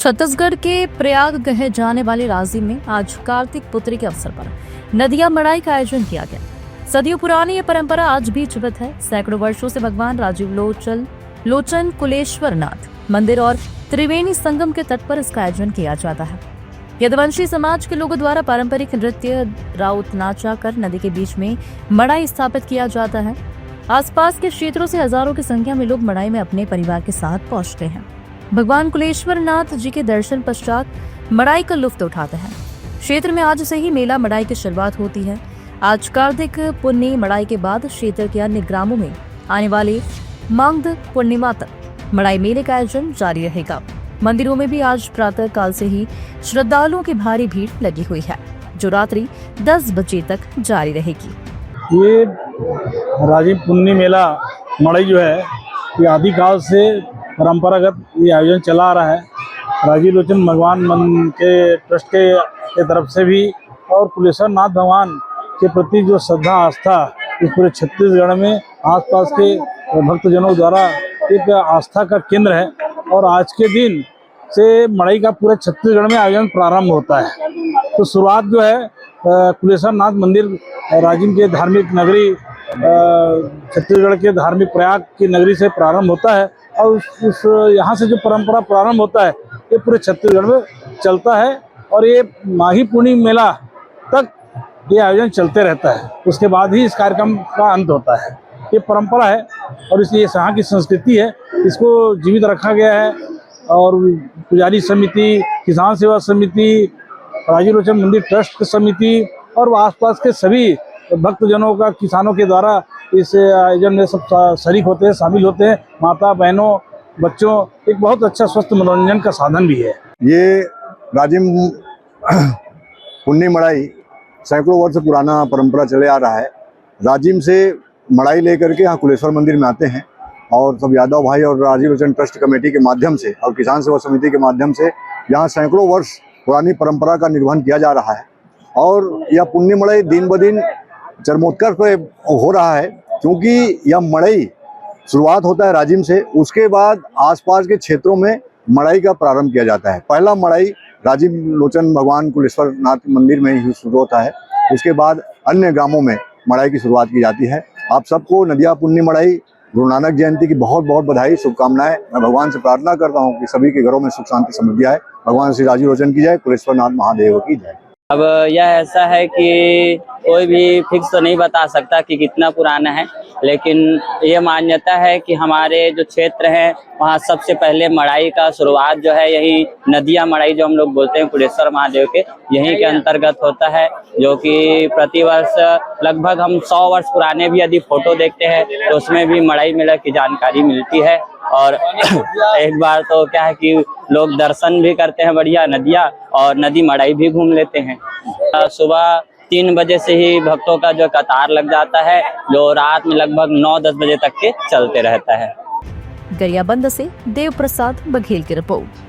छत्तीसगढ़ के प्रयाग कहे जाने वाले राजिम में आज कार्तिक पुत्री के अवसर पर नदिया मड़ाई का आयोजन किया गया। सदियों पुरानी ये परंपरा आज भी जीवित है। सैकड़ों वर्षों से भगवान राजीव लोचन कुलेश्वरनाथ मंदिर और त्रिवेणी संगम के तट पर इसका आयोजन किया जाता है। यदुवंशी समाज के लोगों द्वारा पारंपरिक नृत्य राउत नाचा कर नदी के बीच में मड़ाई स्थापित किया जाता है। आसपास के क्षेत्रों से हजारों की संख्या में लोग मड़ाई में अपने परिवार के साथ पहुंचते हैं। भगवान कुलेश्वरनाथ जी के दर्शन पश्चात मड़ाई का लुत्फ उठाते हैं। क्षेत्र में आज से ही मेला मड़ाई की शुरुआत होती है। आज कार्तिक पुन्नी मड़ाई के बाद क्षेत्र के अन्य ग्रामों में आने वाले मांगद पूर्णिमा तक मड़ाई मेले का आयोजन जारी रहेगा। मंदिरों में भी आज प्रातः काल से ही श्रद्धालुओं की भारी भीड़ लगी हुई है, जो रात्रि 10 बजे तक जारी रहेगी। ये राजीव पुन्नी मेला मड़ई जो है ये आदिकाल से परंपरागत ये आयोजन चला आ रहा है। राजीव लोचन भगवान के ट्रस्ट के तरफ से भी और कुलेश्वरनाथ भगवान के प्रति जो श्रद्धा आस्था इस पूरे छत्तीसगढ़ में आसपास के भक्तजनों द्वारा एक आस्था का केंद्र है। और आज के दिन से मड़ई का पूरे छत्तीसगढ़ में आयोजन प्रारंभ होता है। तो शुरुआत जो है कुलेश्वरनाथ मंदिर राजिम के धार्मिक नगरी छत्तीसगढ़ के धार्मिक प्रयाग की नगरी से प्रारंभ होता है और उस यहाँ से जो परंपरा प्रारंभ होता है ये पूरे छत्तीसगढ़ में चलता है और ये माही पूर्णिमा मेला तक ये आयोजन चलते रहता है। उसके बाद ही इस कार्यक्रम का अंत होता है। ये परंपरा है और इसलिए यहाँ की संस्कृति है, इसको जीवित रखा गया है। और पुजारी समिति, किसान सेवा समिति, राजीव लोचन मंदिर ट्रस्ट समिति और आसपास के सभी भक्तजनों का किसानों के द्वारा इस आयोजन में सब शरीक होते हैं, शामिल होते हैं। माता बहनों बच्चों एक बहुत अच्छा स्वस्थ मनोरंजन का साधन भी है। ये राजिम पुन्नी मड़ाई सैकड़ों वर्ष पुराना परंपरा चले आ रहा है। राजिम से मड़ाई लेकर के यहाँ कुलेश्वर मंदिर में आते हैं और सब यादव भाई और राजीव लोचन ट्रस्ट कमेटी के माध्यम से और किसान सेवा समिति के माध्यम से यहाँ सैकड़ों वर्ष पुरानी परंपरा का निर्वहन किया जा रहा है। और यह पुन्नी मड़ई दिन ब दिन चरमोत्कर्ष पे हो रहा है, क्योंकि यह मड़ई शुरुआत होता है राजिम से, उसके बाद आसपास के क्षेत्रों में मड़ाई का प्रारंभ किया जाता है। पहला मड़ाई राजीव लोचन भगवान कुलेश्वरनाथ मंदिर में ही शुरू होता है, उसके बाद अन्य ग्रामों में मड़ाई की शुरुआत की जाती है। आप सबको नदिया पुन्नी मड़ाई गुरु नानक जयंती की बहुत बहुत बधाई, शुभकामनाएं। मैं भगवान से प्रार्थना करता हूँ कि सभी के घरों में सुख शांति समृद्धि आए। भगवान श्री राजीव लोचन की जय, कुलेश्वरनाथ महादेव की जय। अब यह ऐसा है कि कोई भी फिक्स तो नहीं बता सकता कि कितना पुराना है, लेकिन ये मान्यता है कि हमारे जो क्षेत्र हैं वहाँ सबसे पहले मड़ाई का शुरुआत जो है यही नदिया मड़ाई जो हम लोग बोलते हैं कुलेश्वर महादेव के, यहीं के अंतर्गत होता है। जो कि प्रतिवर्ष लगभग हम 100 वर्ष पुराने भी यदि फोटो देखते हैं तो उसमें भी मड़ाई मेला की जानकारी मिलती है। और एक बार तो क्या है कि लोग दर्शन भी करते हैं बढ़िया नदिया, और नदी मड़ाई भी घूम लेते हैं। सुबह 3 बजे से ही भक्तों का जो कतार लग जाता है, जो रात में लगभग 9-10 बजे तक के चलते रहता है। गरियाबंद से देव प्रसाद बघेल की रिपोर्ट।